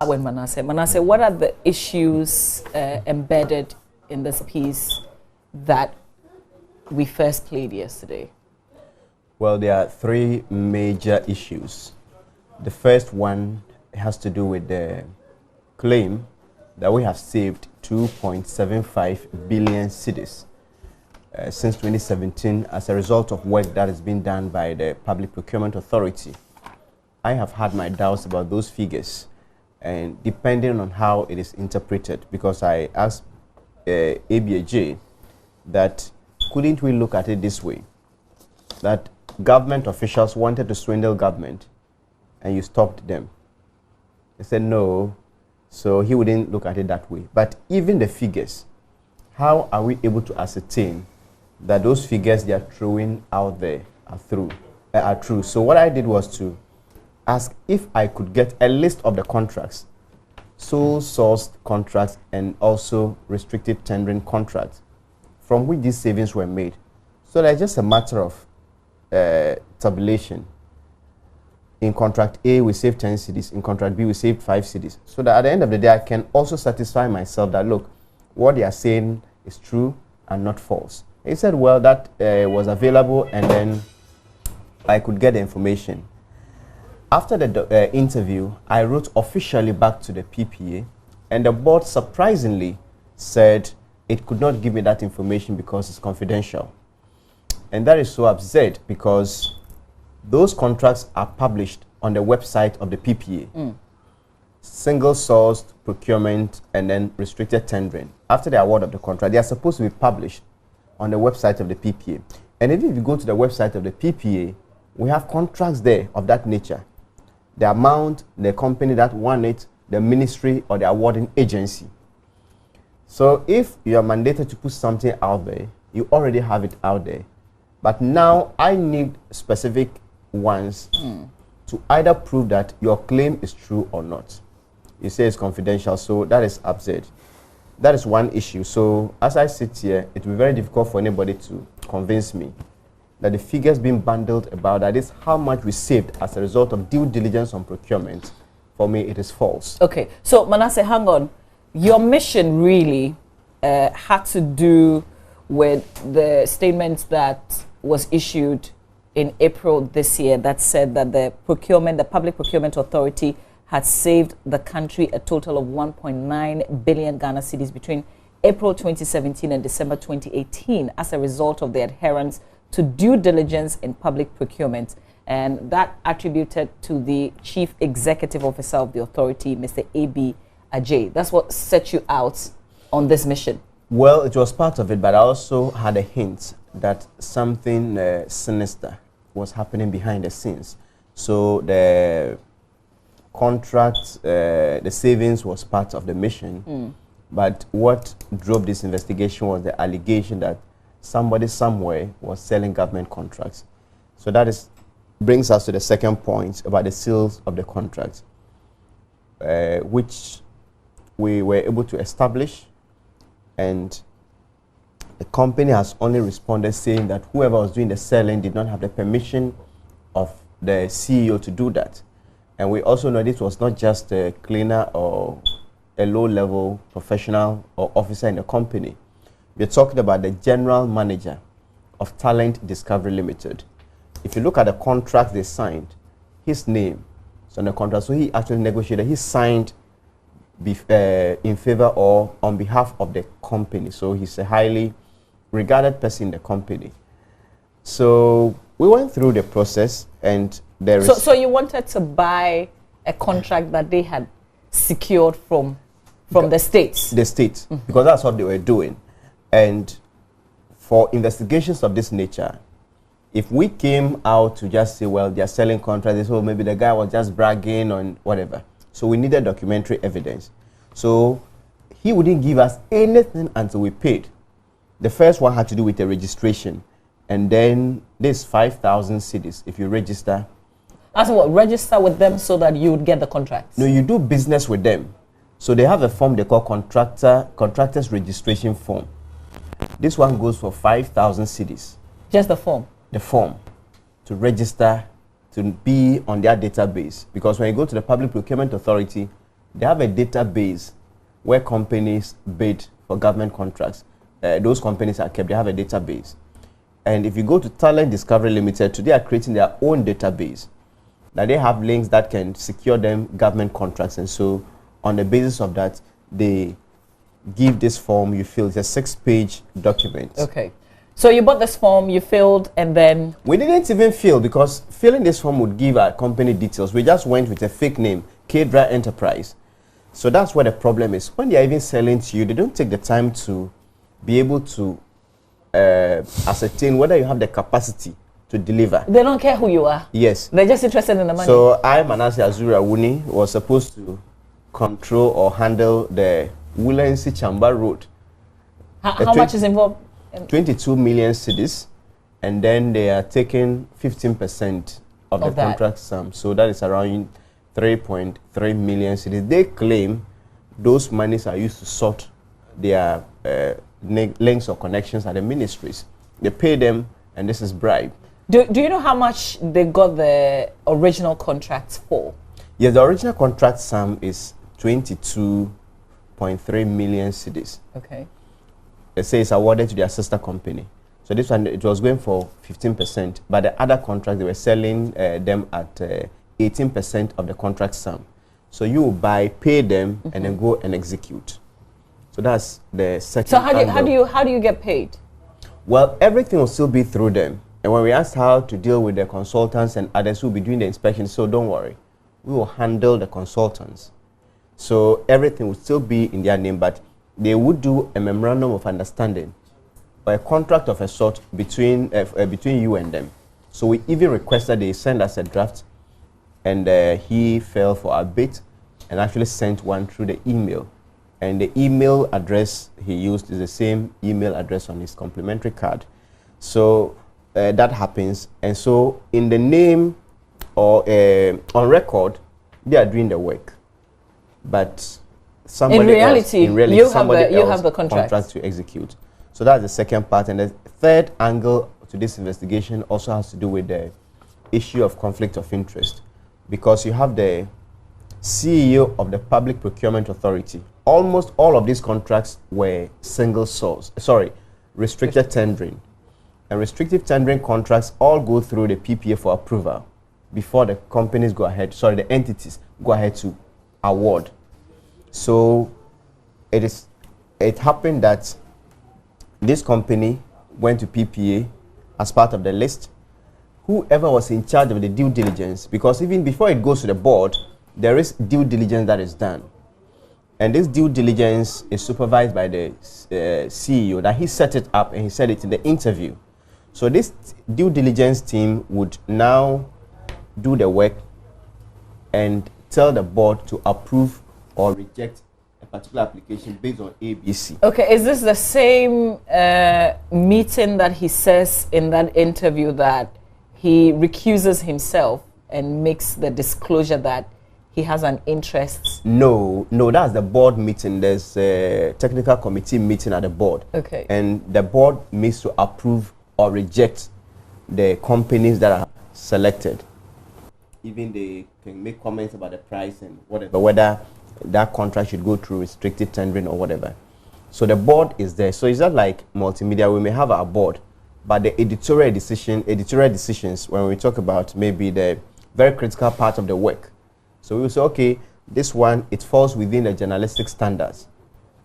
with Manasseh. Manasseh, what are the issues embedded in this piece that we first played yesterday? Well, there are three major issues. The first one has to do with the claim that we have saved 2.75 billion cedis since 2017 as a result of work that has been done by the Public Procurement Authority. I have had my doubts about those figures, and depending on how it is interpreted, because I asked ABAJ that couldn't we look at it this way, that government officials wanted to swindle government and you stopped them. They said no, so he wouldn't look at it that way. But even the figures, how are we able to ascertain that those figures they are throwing out there are true? So what I did was to ask if I could get a list of the contracts, sole sourced contracts and also restricted tendering contracts, from which these savings were made. So that's just a matter of tabulation. In contract A, we saved 10 cedis. In contract B, we saved 5 cedis. So that at the end of the day, I can also satisfy myself that, look, what they are saying is true and not false. He said, well, that was available, and then I could get the information. After the interview, I wrote officially back to the PPA, and the board surprisingly said it could not give me that information because it's confidential. And that is so absurd, because those contracts are published on the website of the PPA. Single-sourced procurement and then restricted tendering. After the award of the contract, they are supposed to be published on the website of the PPA. And if you go to the website of the PPA, we have contracts there of that nature. The amount, the company that won it, the ministry or the awarding agency. So if you are mandated to put something out there, you already have it out there. But now I need specific ones to either prove that your claim is true or not. You say it's confidential, so that is absurd. That is one issue. So as I sit here, it will be very difficult for anybody to convince me that the figures being bundled about that is how much we saved as a result of due diligence on procurement. For me, it is false. Okay, so Manasseh, hang on. Your mission really had to do with the statement that was issued in April this year that said that the Public Procurement Authority had saved the country a total of 1.9 billion Ghana cedis between April 2017 and December 2018 as a result of the adherence to due diligence in public procurement, and that attributed to the Chief Executive Officer of the authority, Mr. A.B. Ajay. That's what set you out on this mission. Well, it was part of it, but I also had a hint that something sinister was happening behind the scenes. So the contract, the savings was part of the mission, but what drove this investigation was the allegation that somebody somewhere was selling government contracts. So that brings us to the second point about the sales of the contracts, which we were able to establish, and the company has only responded saying that whoever was doing the selling did not have the permission of the CEO to do that. And we also know this was not just a cleaner or a low-level professional or officer in the company. We're talking about the general manager of Talent Discovery Limited. If you look at the contract they signed, his name is on the contract. So he actually negotiated, he signed in favor or on behalf of the company. So he's a highly regarded person in the company. So we went through the process, and there is... So you wanted to buy a contract that they had secured from the states? The states, because that's what they were doing. And for investigations of this nature, if we came out to just say, well, they're selling contracts, so maybe the guy was just bragging on whatever. So we needed documentary evidence. So he wouldn't give us anything until we paid. The first one had to do with the registration. And then this 5,000 cedis, if you register. As what, register with them so that you would get the contracts? No, you do business with them. So they have a form they call contractors registration form. This one goes for 5,000 cedis. Just the form? The form to register, to be on their database. Because when you go to the Public Procurement Authority, they have a database where companies bid for government contracts. Those companies are kept. They have a database. And if you go to Talent Discovery Limited, today are creating their own database. Now they have links that can secure them government contracts. And so on the basis of that, they give this form you fill. It's a 6-page document. Okay. So you bought this form, you filled, and then... We didn't even fill, because filling this form would give our company details. We just went with a fake name, Kedra Enterprise. So that's where the problem is. When they're even selling to you, they don't take the time to be able to ascertain whether you have the capacity to deliver. They don't care who you are. Yes. They're just interested in the money. So Manasseh Azure was supposed to control or handle the Woolensey Chamba Road. How much is involved? 22 million cedis, and then they are taking 15% of the contract sum. So that is around 3.3 million cedis. They claim those monies are used to sort their links or connections at the ministries. They pay them, and this is bribe. Do you know how much they got the original contracts for? Yes, the original contract sum is 22.3 million cedis. Okay. They say it's awarded to their sister company. So this one, it was going for 15%, but the other contract, they were selling them at 18% of the contract sum. So you buy, pay them, and then go and execute. So that's the second. So how do you get paid? Well, everything will still be through them. And when we asked how to deal with the consultants and others who will be doing the inspection, so don't worry, we will handle the consultants. So everything will still be in their name, but they would do a memorandum of understanding or a contract of a sort between you and them. So we even requested they send us a draft, and he fell for our bid and actually sent one through the email. And the email address he used is the same email address on his complimentary card. So that happens. And so in the name or on record, they are doing the work. But somebody in reality, you have the contract to execute. So that's the second part. And the third angle to this investigation also has to do with the issue of conflict of interest. Because you have the CEO of the Public Procurement Authority. Almost all of these contracts were single source, restricted tendering. And restrictive tendering contracts all go through the PPA for approval before the companies go ahead, the entities go ahead to award. So it happened that this company went to PPA as part of the list. Whoever was in charge of the due diligence, because even before it goes to the board, there is due diligence that is done. And this due diligence is supervised by the CEO, that he set it up and he said it in the interview. So this due diligence team would now do the work and tell the board to approve or reject a particular application based on ABC. Okay, is this the same meeting that he says in that interview that he recuses himself and makes the disclosure that he has an interest? No, that's the board meeting. There's a technical committee meeting at the board. Okay. And the board needs to approve or reject the companies that are selected. Even they can make comments about the price and whatever, whether that contract should go through restricted tendering or whatever. So the board is there. So it's not like multimedia. We may have our board, but the editorial decisions, when we talk about maybe the very critical part of the work. So we will say, okay, this one, it falls within the journalistic standards.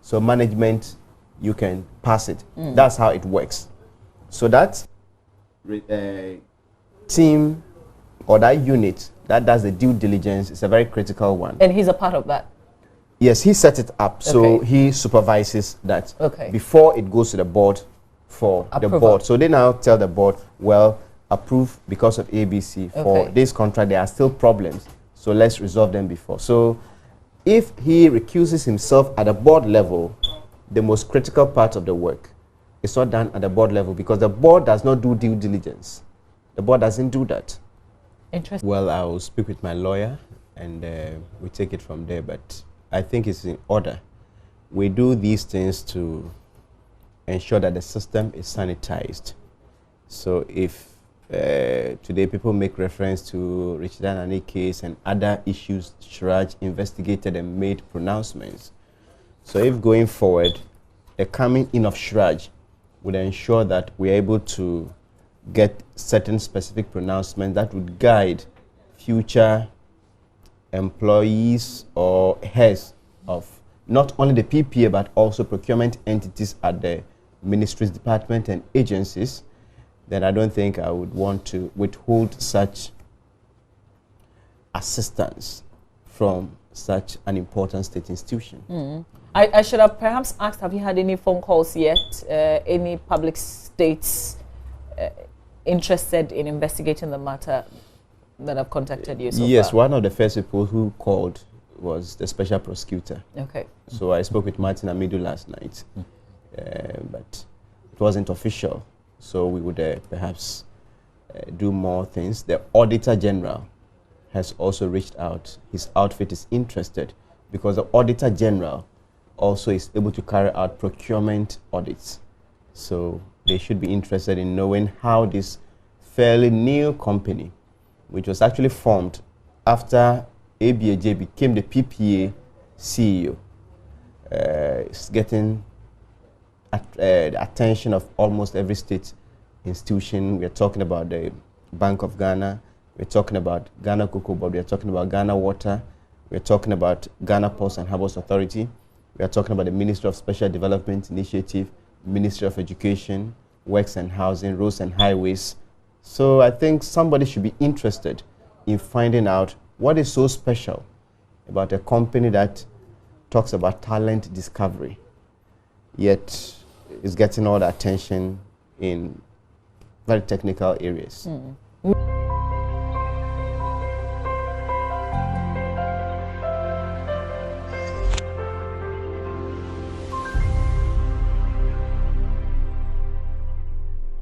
So management, you can pass it. That's how it works. So that team or that unit that does the due diligence is a very critical one. And he's a part of that? Yes, he set it up. So he supervises that before it goes to the board for approval. The board. So they now tell the board, well, approve because of ABC. For this contract, there are still problems. So let's resolve them before. So if he recuses himself at the board level, the most critical part of the work is not done at the board level, because the board does not do due diligence. The board doesn't do that. Interesting. Well, I will speak with my lawyer and we take it from there, but I think it's in order. We do these things to ensure that the system is sanitized. So if today people make reference to Richard Anani case and other issues Shraj investigated and made pronouncements. So if going forward, the coming in of Shraj would ensure that we're able to get certain specific pronouncements that would guide future employees or heads of not only the PPA but also procurement entities at the ministries, department and agencies, then I don't think I would want to withhold such assistance from such an important state institution. I should have perhaps asked, have you had any phone calls yet? Any public states interested in investigating the matter that have contacted you so Yes, far? one of the first people who called was the special prosecutor. Okay. So I spoke with Martin Amidu last night, but it wasn't official. So we would perhaps do more things. The Auditor General has also reached out. His outfit is interested because the Auditor General also is able to carry out procurement audits. So they should be interested in knowing how this fairly new company, which was actually formed after ABAJ became the PPA CEO, is getting the attention of almost every state institution. We are talking about the Bank of Ghana, we're talking about Ghana Cocoa Board, we are talking about Ghana Water, we're talking about Ghana Ports and Harbours Authority, we are talking about the Ministry of Special Development Initiative, Ministry of Education, Works and Housing, Roads and Highways. So I think somebody should be interested in finding out what is so special about a company that talks about talent discovery, yet is getting all the attention in very technical areas.